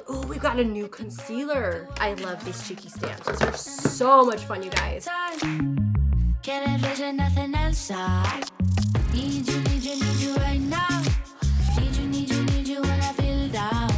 Ooh, we got a new concealer. I love these cheeky stamps. These are so much fun, you guys. Can't envision nothing else. Need you right now. Need you when I feel down.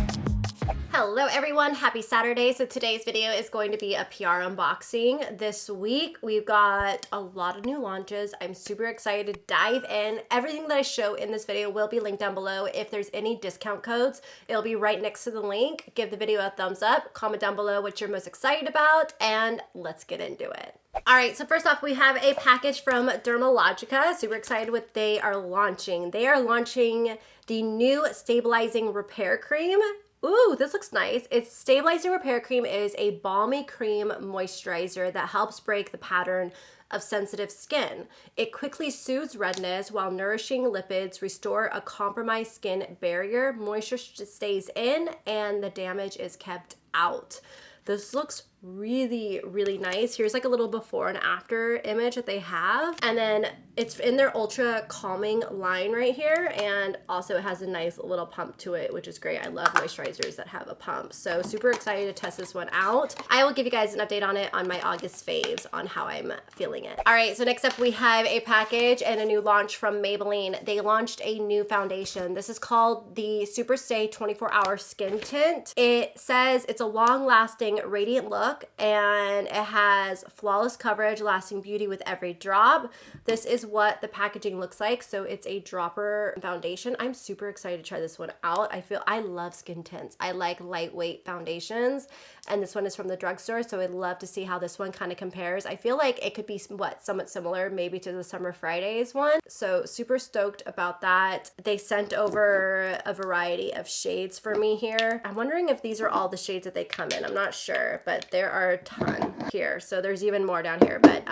Hello everyone, happy Saturday. So today's video is going to be a PR unboxing. This week we've got a lot of new launches. I'm super excited to dive in. Everything that I show in this video will be linked down below. If there's any discount codes, it'll be right next to the link. Give the video a thumbs up, comment down below what you're most excited about, and let's get into it. All right, so first off, we have a package from Dermalogica. Super excited what they are launching. They are launching the new Stabilizing Repair Cream. Ooh, this looks nice. Its Stabilizing Repair Cream is a balmy cream moisturizer that helps break the pattern of sensitive skin. It quickly soothes redness while nourishing lipids restore a compromised skin barrier. Moisture stays in and the damage is kept out. This looks really, really nice. Here's like a little before and after image that they have. And then it's in their ultra calming line right here. And also it has a nice little pump to it, which is great. I love moisturizers that have a pump. So super excited to test this one out. I will give you guys an update on it on my August faves on how I'm feeling it. All right, so next up we have a package and a new launch from Maybelline. They launched a new foundation. This is called the Super Stay 24-Hour Skin Tint. It says it's a long-lasting, radiant look, and it has flawless coverage, lasting beauty with every drop. This is what the packaging looks like. So it's a dropper foundation. I'm super excited to try this one out. I love skin tints. I like lightweight foundations, and this one is from the drugstore, so I'd love to see how this one kind of compares. I feel like it could be somewhat similar maybe to the Summer Fridays one. So super stoked about that. They sent over a variety of shades for me here. I'm wondering if these are all the shades that they come in. I'm not sure, but there are a ton here. So there's even more down here, but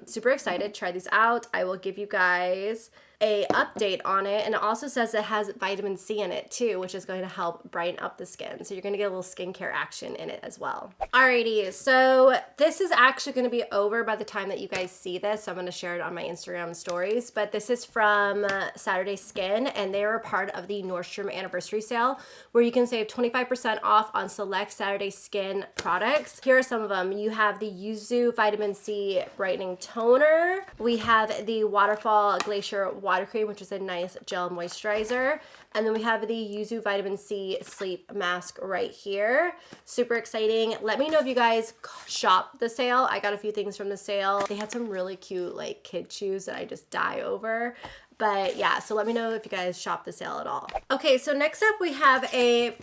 super excited to try these out. I will give you guys a update on it, and it also says it has vitamin C in it too, which is going to help brighten up the skin. So you're going to get a little skincare action in it as well. Alrighty, so this is actually going to be over by the time that you guys see this. So I'm going to share it on my Instagram stories, but this is from Saturday Skin, and they are a part of the Nordstrom anniversary sale where you can save 25% off on select Saturday Skin products. Here are some of them. You have the Yuzu Vitamin C Brightening Toner. We have the Waterfall Glacier Water Cream, which is a nice gel moisturizer. And then we have the Yuzu Vitamin C Sleep Mask right here. Super exciting. Let me know if you guys shop the sale. I got a few things from the sale. They had some really cute like kid shoes that I just die over. But yeah, so let me know if you guys shop the sale at all. Okay, so next up we have a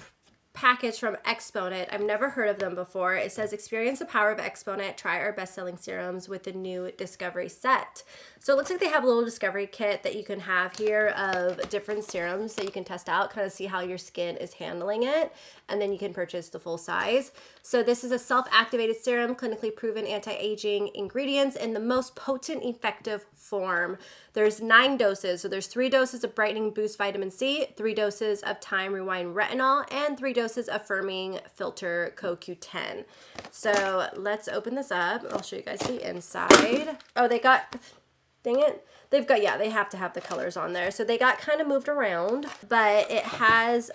package from Exponent. I've never heard of them before. It says, experience the power of Exponent. Try our best-selling serums with the new Discovery set. So it looks like they have a little discovery kit that you can have here of different serums that you can test out, kind of see how your skin is handling it, and then you can purchase the full size. So this is a self-activated serum, clinically proven anti-aging ingredients in the most potent, effective form. There's 9 doses. So there's 3 doses of brightening boost vitamin C, 3 doses of time rewind retinol, and 3 doses of firming filter CoQ10. So let's open this up. I'll show you guys the inside. Oh, they got, dang it. They've got, yeah, they have to have the colors on there. So they got kind of moved around, but it has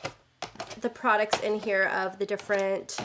the products in here of the different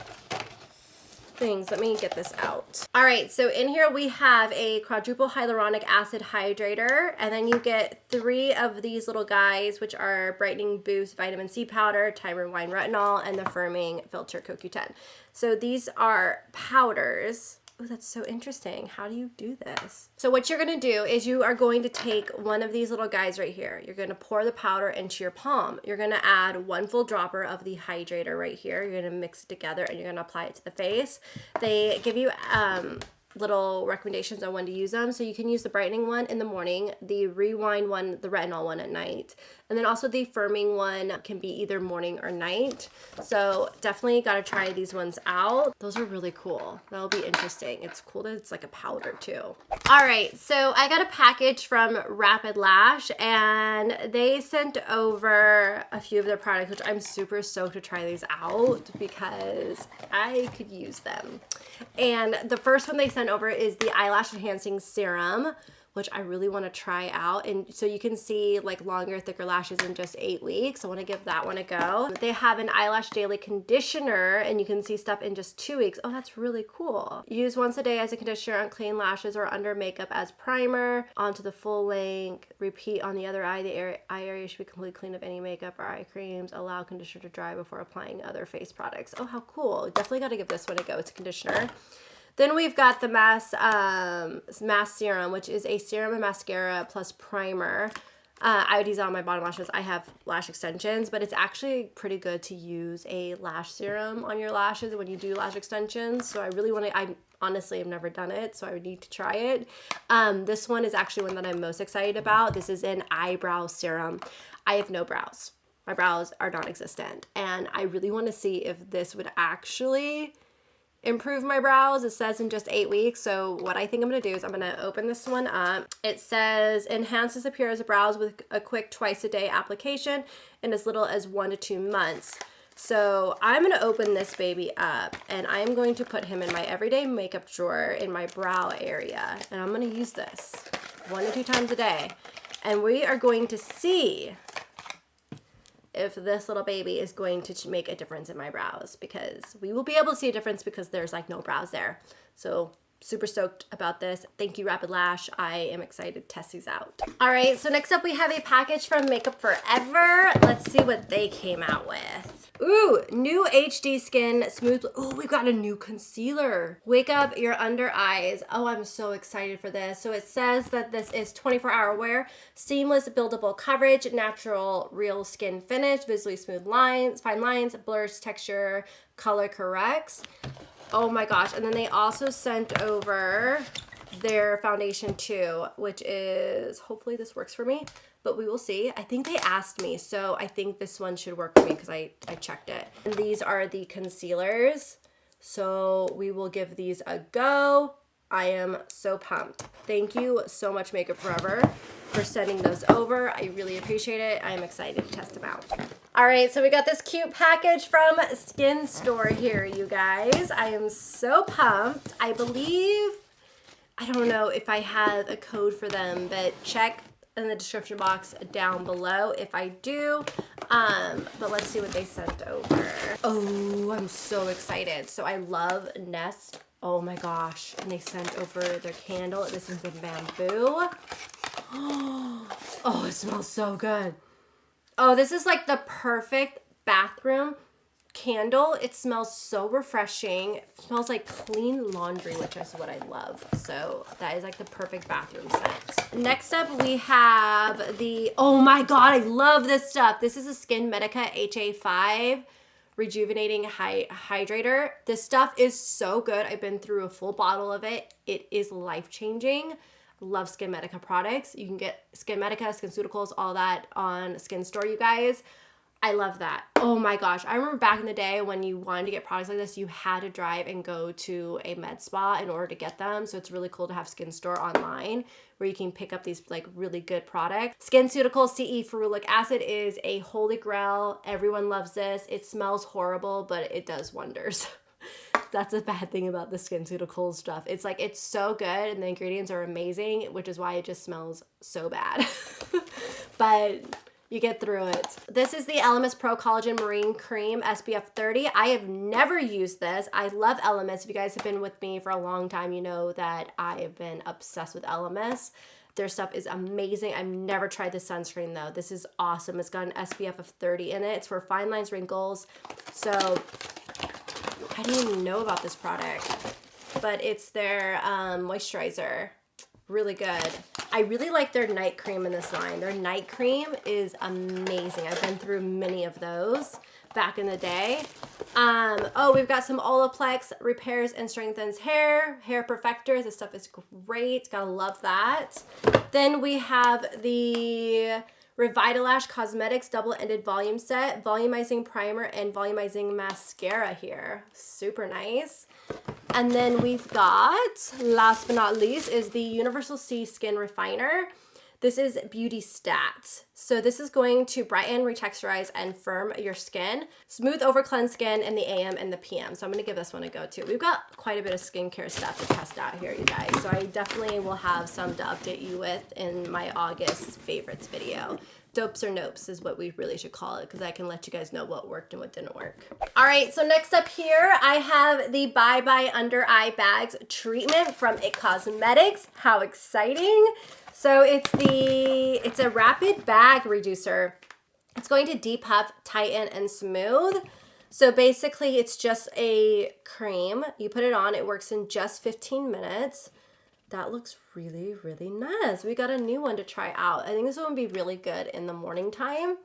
things. Let me get this out. All right, so in here we have a quadruple hyaluronic acid hydrator, and then you get 3 of these little guys, which are brightening boost vitamin C powder, time rewind retinol, and the firming filter CoQ10. So these are powders. Oh, that's so interesting. How do you do this? So what you're gonna do is you are going to take one of these little guys right here. You're gonna pour the powder into your palm. You're gonna add 1 full dropper of the hydrator right here. You're gonna mix it together and you're gonna apply it to the face. They give you little recommendations on when to use them. So you can use the brightening one in the morning, the rewind one, the retinol one at night, and then also the firming one can be either morning or night. So definitely got to try these ones out. Those are really cool. That'll be interesting. It's cool that it's like a powder too. All right, so I got a package from Rapidlash, and they sent over a few of their products, which I'm super stoked to try these out because I could use them. And the first one they sent over is the Eyelash Enhancing Serum, which I really want to try out. And so you can see like longer, thicker lashes in just 8 weeks. I want to give that one a go. They have an eyelash daily conditioner, and you can see stuff in just 2 weeks. Oh, that's really cool. Use once a day as a conditioner on clean lashes or under makeup as primer. Onto the full length. Repeat on the other eye. The eye area should be completely clean of any makeup or eye creams. Allow conditioner to dry before applying other face products. Oh, how cool. Definitely got to give this one a go. It's a conditioner. Then we've got the Mascserum, which is a serum and mascara plus primer. I would use it on my bottom lashes. I have lash extensions, but it's actually pretty good to use a lash serum on your lashes when you do lash extensions. So I really want to, I honestly have never done it, so I would need to try it. This one is actually one that I'm most excited about. This is an eyebrow serum. I have no brows. My brows are non-existent, and I really want to see if this would actually improve my brows. It says in just 8 weeks. So what I think I'm going to do is I'm going to open this one up. It says enhances appearance of brows with a quick twice-a-day application in as little as 1 to 2 months. So I'm going to open this baby up, and I am going to put him in my everyday makeup drawer in my brow area, and I'm going to use this 1 to 2 times a day, and we are going to see if this little baby is going to make a difference in my brows, because we will be able to see a difference because there's like no brows there. So super stoked about this. Thank you, Rapidlash. I am excited to test these out. All right, so next up we have a package from Makeup Forever. Let's see what they came out with. Ooh, new HD Skin Smooth. Ooh, we've got a new concealer. Wake up your under eyes. Oh, I'm so excited for this. So it says that this is 24-hour wear, seamless buildable coverage, natural real skin finish, visibly smooth lines, fine lines, blurs texture, color corrects. Oh my gosh. And then they also sent over their foundation too, which is, hopefully this works for me, but we will see. I think they asked me, so I think this one should work for me because I checked it. And these are the concealers, so we will give these a go. I am so pumped. Thank you so much, Makeup Forever, for sending those over. I really appreciate it. I'm excited to test them out. All right, so we got this cute package from Skin Store here, you guys. I am so pumped. I believe, I don't know if I have a code for them, but check in the description box down below if I do. But let's see what they sent over. Oh, I'm so excited. So I love Nest. Oh my gosh. And they sent over their candle. This one's in bamboo. Oh, it smells so good. Oh, this is like the perfect bathroom candle. It smells so refreshing. It smells like clean laundry, which is what I love. So that is like the perfect bathroom scent. Next up, we have the, oh my God, I love this stuff. This is a Skin Medica HA5 Rejuvenating Hydrator. This stuff is so good. I've been through a full bottle of it. It is life-changing. Love Skin Medica products. You can get Skin Medica, SkinCeuticals, all that on Skin Store, you guys. I love that. Oh my gosh. I remember back in the day when you wanted to get products like this, you had to drive and go to a med spa in order to get them. So it's really cool to have Skin Store online where you can pick up these like really good products. SkinCeuticals CE ferulic acid is a holy grail. Everyone loves this. It smells horrible, but it does wonders. That's a bad thing about the SkinCeuticals stuff. It's like, it's so good and the ingredients are amazing, which is why it just smells so bad. But you get through it. This is the Elemis Pro Collagen Marine Cream SPF 30. I have never used this. I love Elemis. If you guys have been with me for a long time, you know that I have been obsessed with Elemis. Their stuff is amazing. I've never tried this sunscreen though. This is awesome. It's got an SPF of 30 in it. It's for fine lines, wrinkles. So I didn't even know about this product, but it's their moisturizer. Really good. I really like their night cream in this line. Their night cream is amazing. I've been through many of those back in the day. Oh, we've got some Olaplex repairs and strengthens hair perfectors. This stuff is great. Gotta love that. Then we have the Rapidlash Cosmetics double-ended volume set, volumizing primer and volumizing mascara here. Super nice. And then we've got, last but not least, is the Universal C Skin Refiner. This is Beauty Stats. So this is going to brighten, retexturize, and firm your skin. Smooth over cleanse skin in the AM and the PM. So I'm going to give this one a go too. We've got quite a bit of skincare stuff to test out here, you guys. So I definitely will have some to update you with in my August favorites video. Dopes or nopes is what we really should call it, because I can let you guys know what worked and what didn't work. All right, so next up here, I have the Bye Bye Under Eye Bags treatment from IT Cosmetics. How exciting. So it's a rapid bag reducer. It's going to depuff, tighten, and smooth. So basically it's just a cream. You put it on, it works in just 15 minutes. That looks really, really nice. We got a new one to try out. I think this one would be really good in the morning time.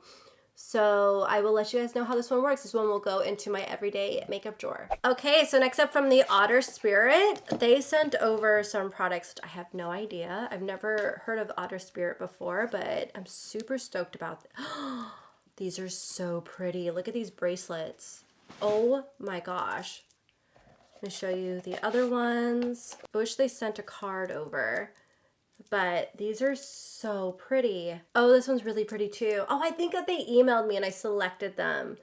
So I will let you guys know how this one works. This one will go into my everyday makeup drawer. Okay, so next up from the OTTER Spirit, they sent over some products I have no idea. I've never heard of OTTER Spirit before, but I'm super stoked about them. These are so pretty. Look at these bracelets. Oh my gosh. Let me show you the other ones. I wish they sent a card over, but these are so pretty. Oh, this one's really pretty too. Oh, I think that they emailed me and I selected them.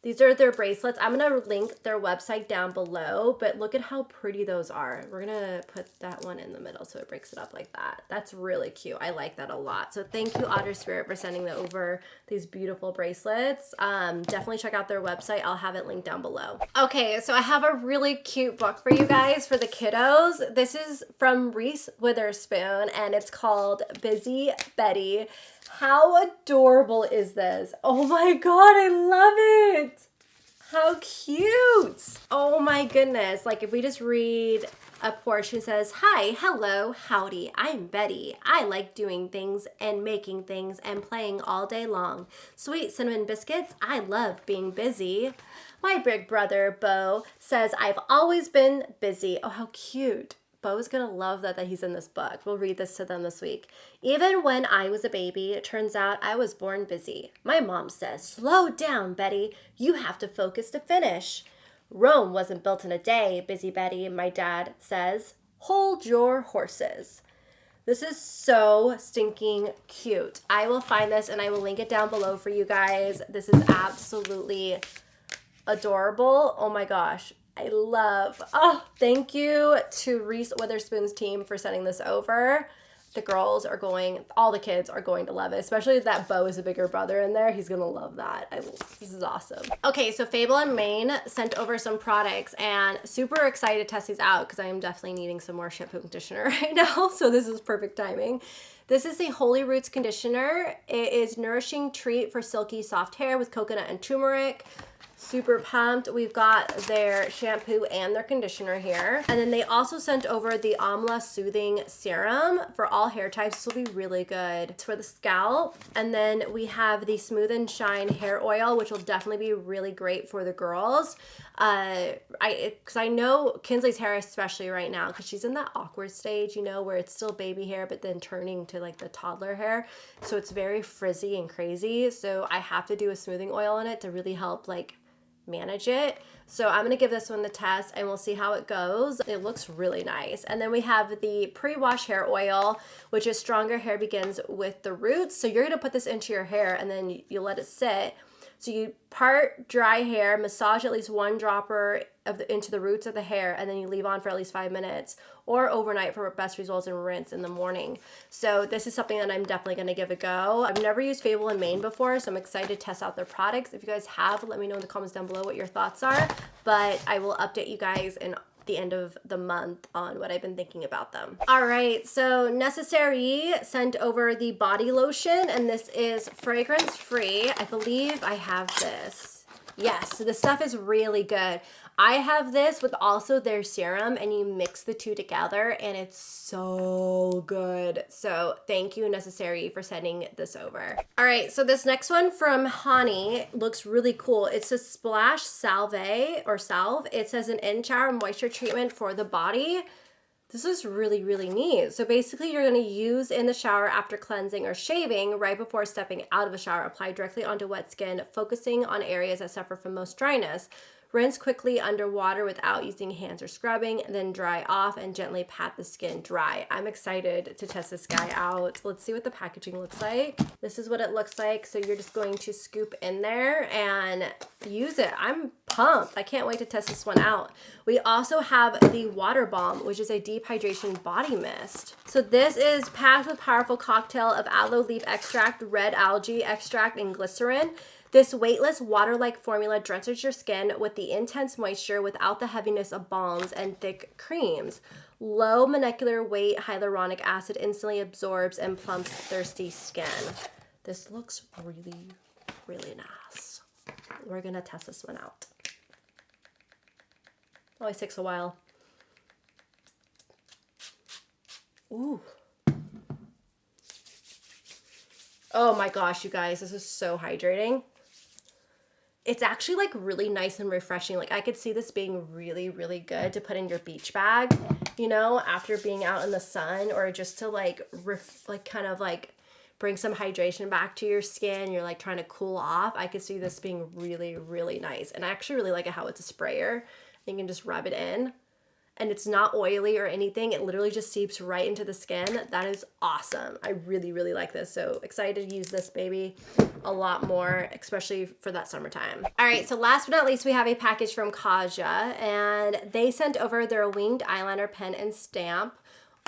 These are their bracelets. I'm gonna link their website down below, but look at how pretty those are. We're gonna put that one in the middle so it breaks it up like that. That's really cute. I like that a lot. So thank you, OTTER Spirit, for sending over these beautiful bracelets. Definitely check out their website. I'll have it linked down below. Okay, so I have a really cute book for you guys for the kiddos. This is from Reese Witherspoon and it's called Busy Betty. How adorable is this? Oh my God, I love it. How cute. Oh my goodness. Like if we just read a portion, it says, hi, hello, howdy, I'm Betty. I like doing things and making things and playing all day long. Sweet cinnamon biscuits, I love being busy. My big brother, Bo, says I've always been busy. Oh, how cute. Bo's gonna love that he's in this book. We'll read this to them this week. Even when I was a baby, it turns out I was born busy. My mom says, slow down, Betty. You have to focus to finish. Rome wasn't built in a day, Busy Betty, my dad says. Hold your horses. This is so stinking cute. I will find this and I will link it down below for you guys. This is absolutely adorable. Oh my gosh. I love, oh, thank you to Reese Witherspoon's team for sending this over. The girls are going, all the kids are going to love it, especially that Bo is a bigger brother in there. He's gonna love that. This is awesome. Okay, so FABLE and Maine sent over some products and super excited to test these out because I am definitely needing some more shampoo and conditioner right now. So this is perfect timing. This is the Holy Roots conditioner. It is nourishing treat for silky soft hair with coconut and turmeric. Super pumped. We've got their shampoo and their conditioner here. And then they also sent over the Amla Soothing Serum for all hair types. This will be really good. It's for the scalp. And then we have the Smooth and Shine Hair Oil, which will definitely be really great for the girls. Because I know Kinsley's hair, especially right now, because she's in that awkward stage, you know, where it's still baby hair, but then turning to like the toddler hair. So it's very frizzy and crazy. So I have to do a smoothing oil on it to really help like manage it. So I'm gonna give this one the test and we'll see how it goes. It looks really nice. And then we have the pre-wash hair oil, which is Stronger Hair Begins with the Roots. So you're gonna put this into your hair and then you let it sit. So you part dry hair, massage at least one dropper into the roots of the hair, and then you leave on for at least 5 minutes or overnight for best results, and rinse in the morning. So this is something that I'm definitely going to give a go. I've never used FABLE and Maine before, so I'm excited to test out their products. If you guys have, let me know in the comments down below what your thoughts are, but I will update you guys in the end of the month on what I've been thinking about them. All right, so NECESSAIRE sent over the body lotion, and this is fragrance free. I believe I have this. Yes, so the stuff is really good. I have this with also their serum, and you mix the two together and it's so good. So thank you, NECESSAIRE, for sending this over. All right, so this next one from Honey looks really cool. It's a Splash Salve or Salve. It says an in-shower moisture treatment for the body. This is really, really neat. So basically you're gonna use in the shower after cleansing or shaving right before stepping out of the shower. Apply directly onto wet skin, focusing on areas that suffer from most dryness. Rinse quickly underwater without using hands or scrubbing, then dry off and gently pat the skin dry. I'm excited to test this guy out. Let's see what the packaging looks like. This is what it looks like. So you're just going to scoop in there and use it. I'm pumped. I can't wait to test this one out. We also have the Water Balm, which is a deep hydration body mist. So this is packed with powerful cocktail of aloe leaf extract, red algae extract, and glycerin. This weightless water-like formula drenches your skin with the intense moisture without the heaviness of balms and thick creams. Low molecular weight hyaluronic acid instantly absorbs and plumps thirsty skin. This looks really, really nice. We're gonna test this one out. Always takes a while. Ooh. Oh my gosh, you guys, this is so hydrating. It's actually like really nice and refreshing. Like I could see this being really, really good to put in your beach bag, you know, after being out in the sun, or just to like kind of like bring some hydration back to your skin. You're like trying to cool off. I could see this being really, really nice. And I actually really like it how it's a sprayer. You can just rub it in. And it's not oily or anything. It literally just seeps right into the skin. That is awesome. I really, really like this. So excited to use this baby a lot more, especially for that summertime. All right, so last but not least, we have a package from KAJA, and they sent over their winged eyeliner pen and stamp.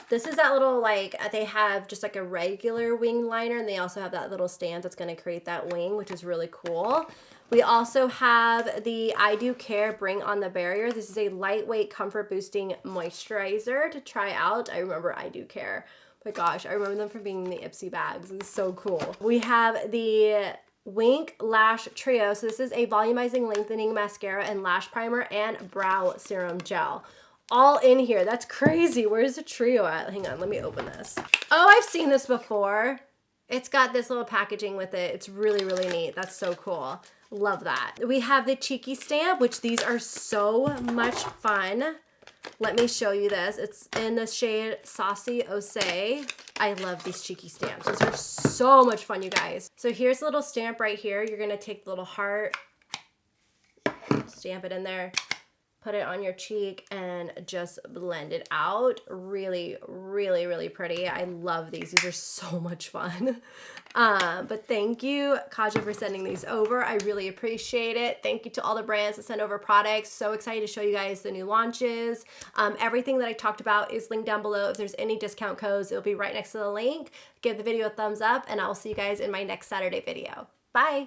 This is that little, like, they have just like a regular wing liner, and they also have that little stamp that's gonna create that wing, which is really cool. We also have the I Do Care Bring On the Barrier. This is a lightweight comfort boosting moisturizer to try out. I remember I Do Care. My gosh, I remember them from being in the Ipsy bags. It's so cool. We have the Wink Lash Trio. So this is a volumizing lengthening mascara and lash primer and brow serum gel. All in here. That's crazy. Where's the trio at? Hang on, let me open this. Oh, I've seen this before. It's got this little packaging with it. It's really, really neat. That's so cool. Love that. We have the Cheeky Stamp, which these are so much fun. Let me show you this. It's in the shade Saucy Osei. I love these Cheeky Stamps. These are so much fun, you guys. So here's a little stamp right here. You're gonna take the little heart, stamp it in there, put it on your cheek, and just blend it out. Really, really, really pretty. I love these. These are so much fun. But thank you, KAJA, for sending these over. I really appreciate it. Thank you to all the brands that send over products. So excited to show you guys the new launches. Everything that I talked about is linked down below. If there's any discount codes, it'll be right next to the link. Give the video a thumbs up, and I'll see you guys in my next Saturday video. Bye.